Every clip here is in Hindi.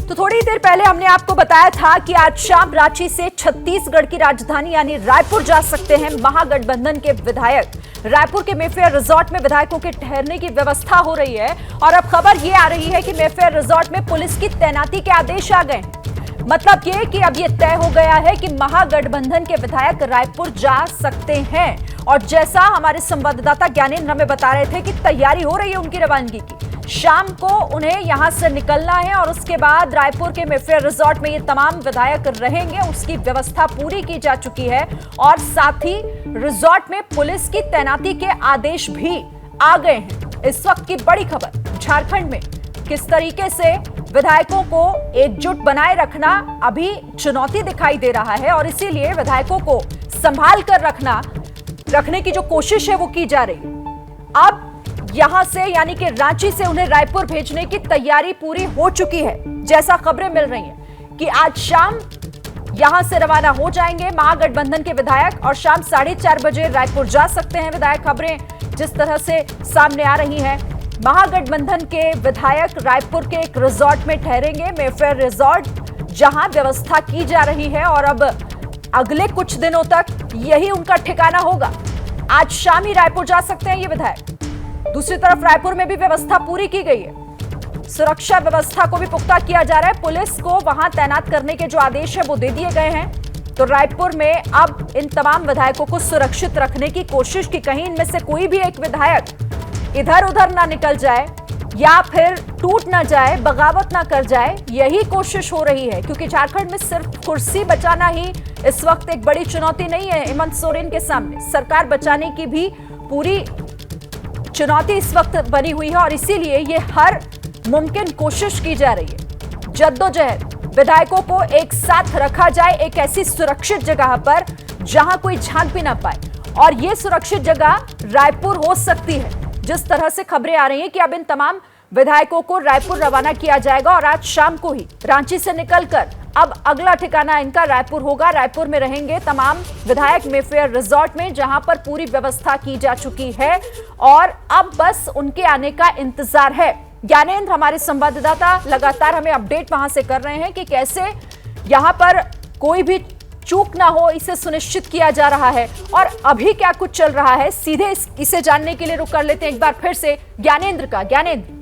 तो थोड़ी देर पहले हमने आपको बताया था कि आज शाम रांची से छत्तीसगढ़ की राजधानी यानी रायपुर जा सकते हैं महागठबंधन के विधायक। रायपुर के मेफेयर रिजॉर्ट में विधायकों के ठहरने की व्यवस्था हो रही है और अब खबर ये आ रही है कि मेफेयर रिजॉर्ट में पुलिस की तैनाती के आदेश आ गए। मतलब ये कि अब ये तय हो गया है कि महागठबंधन के विधायक रायपुर जा सकते हैं। और जैसा हमारे संवाददाता ज्ञानेंद्र हमें बता रहे थे कि तैयारी हो रही है उनकी रवानगी की। शाम को उन्हें यहां से निकलना है और उसके बाद रायपुर के मेफेयर रिजॉर्ट में ये तमाम विधायक रहेंगे। उसकी व्यवस्था पूरी की जा चुकी है और साथ ही रिजॉर्ट में पुलिस की तैनाती के आदेश भी आ गए हैं। इस वक्त की बड़ी खबर, झारखंड में किस तरीके से विधायकों को एकजुट बनाए रखना अभी चुनौती दिखाई दे रहा है और इसीलिए विधायकों को संभाल कर रखने की जो कोशिश है वो की जा रही है। अब यहां से यानी कि रांची से उन्हें रायपुर भेजने की तैयारी पूरी हो चुकी है। जैसा खबरें मिल रही हैं कि आज शाम यहां से रवाना हो जाएंगे महागठबंधन के विधायक और शाम 4:30 बजे रायपुर जा सकते हैं विधायक। खबरें जिस तरह से सामने आ रही हैं, महागठबंधन के विधायक रायपुर के एक रिजॉर्ट में ठहरेंगे, मेफेयर रिजॉर्ट, जहां व्यवस्था की जा रही है और अब अगले कुछ दिनों तक यही उनका ठिकाना होगा। आज शाम ही रायपुर जा सकते हैं ये विधायक। दूसरी तरफ रायपुर में भी व्यवस्था पूरी की गई है। सुरक्षा व्यवस्था को भी पुख्ता किया जा रहा है। पुलिस को वहां तैनात करने के जो आदेश है वो दे दिए गए हैं। तो रायपुर में अब इन तमाम विधायकों को सुरक्षित रखने की कोशिश की कहीं इनमें से कोई भी एक विधायक इधर उधर ना निकल जाए या फिर टूट ना जाए, बगावत ना कर जाए, यही कोशिश हो रही है। क्योंकि झारखंड में सिर्फ कुर्सी बचाना ही इस वक्त एक बड़ी चुनौती नहीं है हेमंत सोरेन के सामने। सरकार बचाने की भी पूरी चुनौती इस वक्त बनी हुई है और इसीलिए ये हर मुमकिन कोशिश की जा रही है। जद्दोजहद, विधायकों को एक साथ रखा जाए एक ऐसी सुरक्षित जगह पर जहां कोई झांक भी ना पाए और ये सुरक्षित जगह रायपुर हो सकती है। जिस तरह से खबरें आ रही हैं कि अब इन तमाम विधायकों को रायपुर रवाना किया जाएगा और आज शाम को ही रांची से निकलकर अब अगला ठिकाना इनका रायपुर होगा। रायपुर में रहेंगे तमाम विधायक मेफेयर रिजॉर्ट में, जहां पर पूरी व्यवस्था की जा चुकी है और अब बस उनके आने का इंतजार है। ज्ञानेंद्र हमारे संवाददाता लगातार हमें अपडेट वहां से कर रहे हैं कि कैसे यहां पर कोई भी चूक ना हो, इसे सुनिश्चित किया जा रहा है और अभी क्या कुछ चल रहा है। सीधे इसे जानने के लिए रुक कर लेते हैं एक बार फिर से ज्ञानेंद्र का। ज्ञानेंद्र,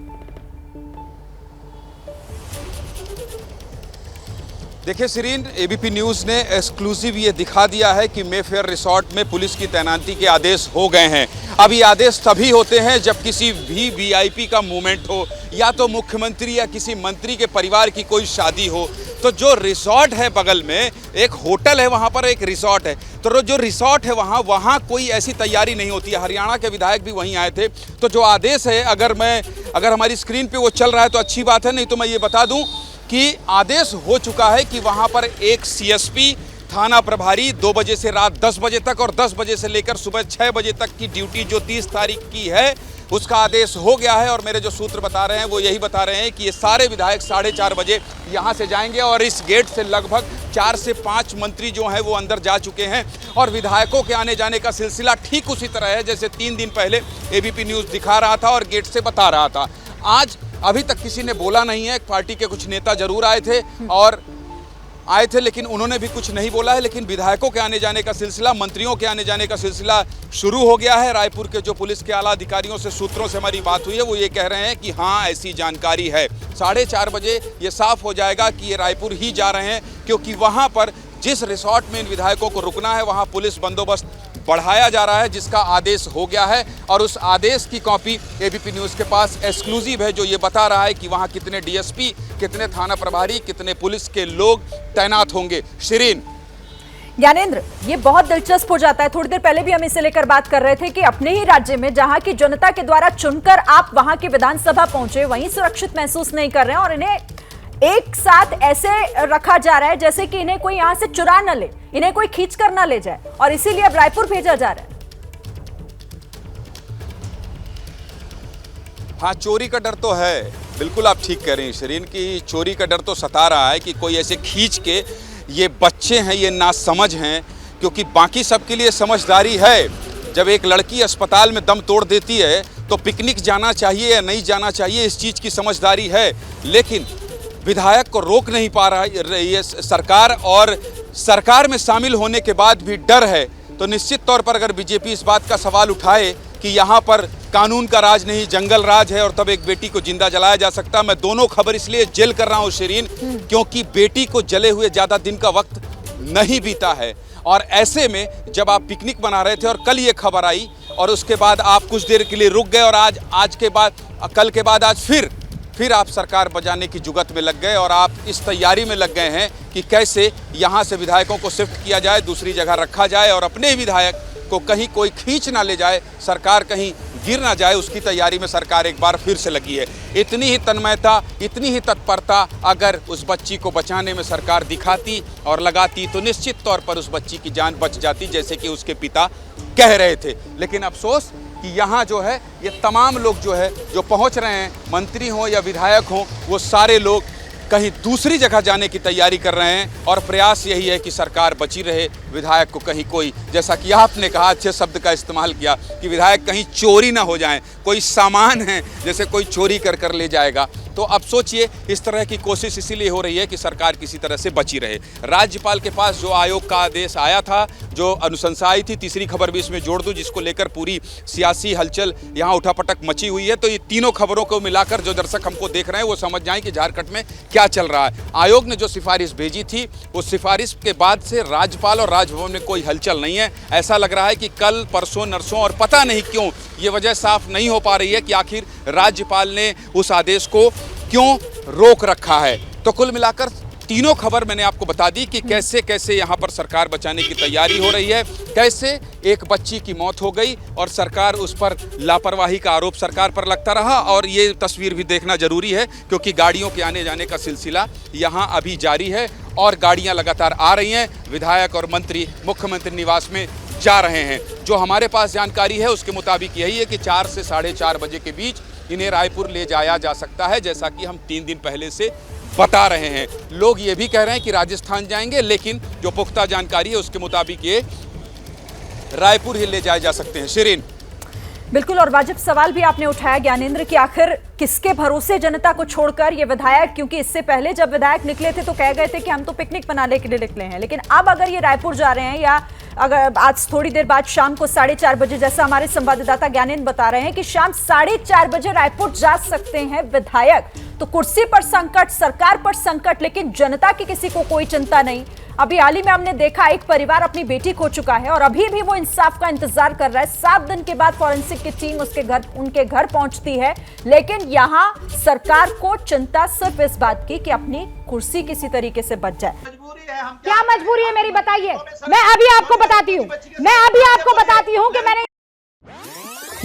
देखिए शिरीन, एबीपी न्यूज़ ने एक्सक्लूसिव ये दिखा दिया है कि मेफेयर रिसॉर्ट में पुलिस की तैनाती के आदेश हो गए हैं। अब ये आदेश तभी होते हैं जब किसी भी वीआईपी का मूवमेंट हो या तो मुख्यमंत्री या किसी मंत्री के परिवार की कोई शादी हो। तो जो रिसॉर्ट है बगल में, एक होटल है, वहाँ पर एक रिसॉर्ट है, तो जो रिसॉर्ट है वहाँ कोई ऐसी तैयारी नहीं होती है। हरियाणा के विधायक भी वहीं आए थे। तो जो आदेश है, अगर हमारी स्क्रीन पर वो चल रहा है तो अच्छी बात है, नहीं तो मैं ये बता दूँ कि आदेश हो चुका है कि वहां पर एक सीएसपी, थाना प्रभारी 2 बजे से रात 10 बजे तक और 10 बजे से लेकर सुबह 6 बजे तक की ड्यूटी जो 30 तारीख की है उसका आदेश हो गया है। और मेरे जो सूत्र बता रहे हैं वो यही बता रहे हैं कि ये सारे विधायक 4:30 बजे यहां से जाएंगे और इस गेट से लगभग 4 से 5 मंत्री जो हैं वो अंदर जा चुके हैं। और विधायकों के आने जाने का सिलसिला ठीक उसी तरह है जैसे 3 दिन पहले एबीपी न्यूज़ दिखा रहा था और गेट से बता रहा था। आज अभी तक किसी ने बोला नहीं है। पार्टी के कुछ नेता जरूर आए थे लेकिन उन्होंने भी कुछ नहीं बोला है। लेकिन विधायकों के आने जाने का सिलसिला, मंत्रियों के आने जाने का सिलसिला शुरू हो गया है। रायपुर के जो पुलिस के आला अधिकारियों से, सूत्रों से हमारी बात हुई है, वो ये कह रहे हैं कि हाँ, ऐसी जानकारी है। 4:30 बजे ये साफ हो जाएगा कि ये रायपुर ही जा रहे हैं, क्योंकि वहाँ पर जिस रिसॉर्ट में इन विधायकों को रुकना है वहाँ पुलिस बंदोबस्त बढ़ाया जा रहा है, जिसका आदेश हो गया है। और उस आदेश की कॉपी एबीपी न्यूज़ के पास एक्सक्लूसिव है, जो ये बता रहा है कि वहाँ कितने डीएसपी, कितने थाना प्रभारी, कितने पुलिस के लोग तैनात होंगे। शिरीन, ज्ञानेंद्र, ये बहुत दिलचस्प हो जाता है। थोड़ी देर पहले भी हम इसे लेकर बात कर रहे थे कि अपने ही राज्य में जहां की जनता के द्वारा चुनकर आप वहां की विधानसभा पहुंचे, वहीं सुरक्षित महसूस नहीं कर रहे हैं और इन्हें एक साथ ऐसे रखा जा रहा है जैसे कि इन्हें कोई यहां से चुरा न ले, इन्हें कोई खींच कर न ले जाए और इसीलिए अब रायपुर भेजा जा रहा है। हाँ, चोरी का डर तो है, बिल्कुल आप ठीक कह रहे हैं शिरीन, की चोरी का डर तो सता रहा है कि कोई ऐसे खींच के, ये बच्चे हैं, ये नासमझ हैं, क्योंकि बाकी सबके लिए समझदारी है। जब एक लड़की अस्पताल में दम तोड़ देती है तो पिकनिक जाना चाहिए या नहीं जाना चाहिए, इस चीज़ की समझदारी है। लेकिन विधायक को रोक नहीं पा रही है सरकार, और सरकार में शामिल होने के बाद भी डर है, तो निश्चित तौर पर अगर बीजेपी इस बात का सवाल उठाए कि यहाँ पर कानून का राज नहीं जंगल राज है और तब एक बेटी को जिंदा जलाया जा सकता। मैं दोनों खबर इसलिए जेल कर रहा हूँ शिरीन, क्योंकि बेटी को जले हुए ज़्यादा दिन का वक्त नहीं बीता है, और ऐसे में जब आप पिकनिक मना रहे थे और कल ये खबर आई और उसके बाद आप कुछ देर के लिए रुक गए और आज के बाद कल के बाद आज फिर आप सरकार बजाने की जुगत में लग गए और आप इस तैयारी में लग गए हैं कि कैसे यहाँ से विधायकों को शिफ्ट किया जाए, दूसरी जगह रखा जाए और अपने ही विधायक को कहीं कोई खींच ना ले जाए, सरकार कहीं गिर ना जाए, उसकी तैयारी में सरकार एक बार फिर से लगी है। इतनी ही तन्मयता, इतनी ही तत्परता अगर उस बच्ची को बचाने में सरकार दिखाती और लगाती तो निश्चित तौर पर उस बच्ची की जान बच जाती, जैसे कि उसके पिता कह रहे थे। लेकिन अफसोस कि यहाँ जो है ये तमाम लोग जो पहुँच रहे हैं, मंत्री हों या विधायक हों, वो सारे लोग कहीं दूसरी जगह जाने की तैयारी कर रहे हैं और प्रयास यही है कि सरकार बची रहे, विधायक को कहीं कोई, जैसा कि आपने कहा, अच्छे शब्द का इस्तेमाल किया कि विधायक कहीं चोरी ना हो जाएं, कोई सामान है जैसे कोई चोरी कर ले जाएगा। तो अब सोचिए, इस तरह की कोशिश इसीलिए हो रही है कि सरकार किसी तरह से बची रहे। राज्यपाल के पास जो आयोग का आदेश आया था, जो अनुशंसा आई थी, तीसरी खबर भी इसमें जोड़ दूं जिसको लेकर पूरी सियासी हलचल यहाँ उठापटक मची हुई है, तो ये तीनों खबरों को मिलाकर जो दर्शक हमको देख रहे हैं वो समझ जाएं कि झारखंड में क्या चल रहा है। आयोग ने जो सिफारिश भेजी थी, उस सिफारिश के बाद से राज्यपाल और राजभवन में कोई हलचल नहीं है। ऐसा लग रहा है कि कल परसों नरसों, और पता नहीं क्यों ये वजह साफ नहीं हो पा रही है कि आखिर राज्यपाल ने उस आदेश को क्यों रोक रखा है। तो कुल मिलाकर तीनों खबर मैंने आपको बता दी कि कैसे कैसे यहाँ पर सरकार बचाने की तैयारी हो रही है, कैसे एक बच्ची की मौत हो गई और सरकार उस पर लापरवाही का आरोप सरकार पर लगता रहा। और ये तस्वीर भी देखना जरूरी है क्योंकि गाड़ियों के आने जाने का सिलसिला यहाँ अभी जारी है और गाड़ियाँ लगातार आ रही हैं। विधायक और मंत्री मुख्यमंत्री निवास में जा रहे हैं। जो हमारे पास जानकारी है उसके मुताबिक यही है कि 4 से 4:30 बजे के बीच इन्हें रायपुर ले जाया जा सकता है, जैसा कि हम 3 दिन पहले से बता रहे हैं। लोग ये भी कह रहे हैं कि राजस्थान जाएंगे, लेकिन जो पुख्ता जानकारी है उसके मुताबिक ये रायपुर ही ले जाए जा सकते हैं। शिरीन, बिल्कुल, और वाजिब सवाल भी आपने उठाया ज्ञानेंद्र कि आखिर किसके भरोसे जनता को छोड़कर ये विधायक, क्योंकि इससे पहले जब विधायक निकले थे तो कह गए थे कि हम तो पिकनिक मनाने के लिए निकले हैं, लेकिन अब अगर ये रायपुर जा रहे हैं या अगर आज थोड़ी देर बाद शाम को 4:30 बजे, जैसा हमारे संवाददाता ज्ञानेंद्र बता रहे हैं कि शाम 4:30 बजे रायपुर जा सकते हैं विधायक, तो कुर्सी पर संकट, सरकार पर संकट, लेकिन जनता की किसी को कोई चिंता नहीं। अभी हाल ही में हमने देखा एक परिवार अपनी बेटी खो चुका है और अभी भी वो इंसाफ का इंतजार कर रहा है। 7 दिन के बाद फॉरेंसिक की टीम उनके घर पहुंचती है, लेकिन यहाँ सरकार को चिंता सिर्फ इस बात की कि अपनी कुर्सी किसी तरीके से बच जाए। क्या मजबूरी है मेरी, बताइए। मैं अभी आपको बताती हूँ कि मैंने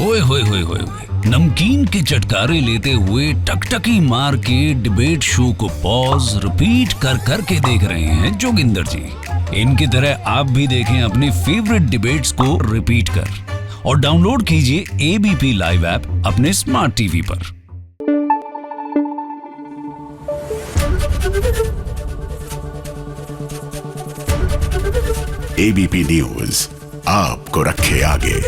ओए होए होए होए, नमकीन के चटकारे लेते हुए टकटकी मार के डिबेट शो को पॉज रिपीट कर के देख रहे हैं जोगिंदर जी। इनकी तरह आप भी देखें अपनी फेवरेट डिबेट्स को रिपीट कर और डाउनलोड कीजिए एबीपी लाइव ऐप अपने स्मार्ट टीवी पर। एबीपी न्यूज आपको रखे आगे।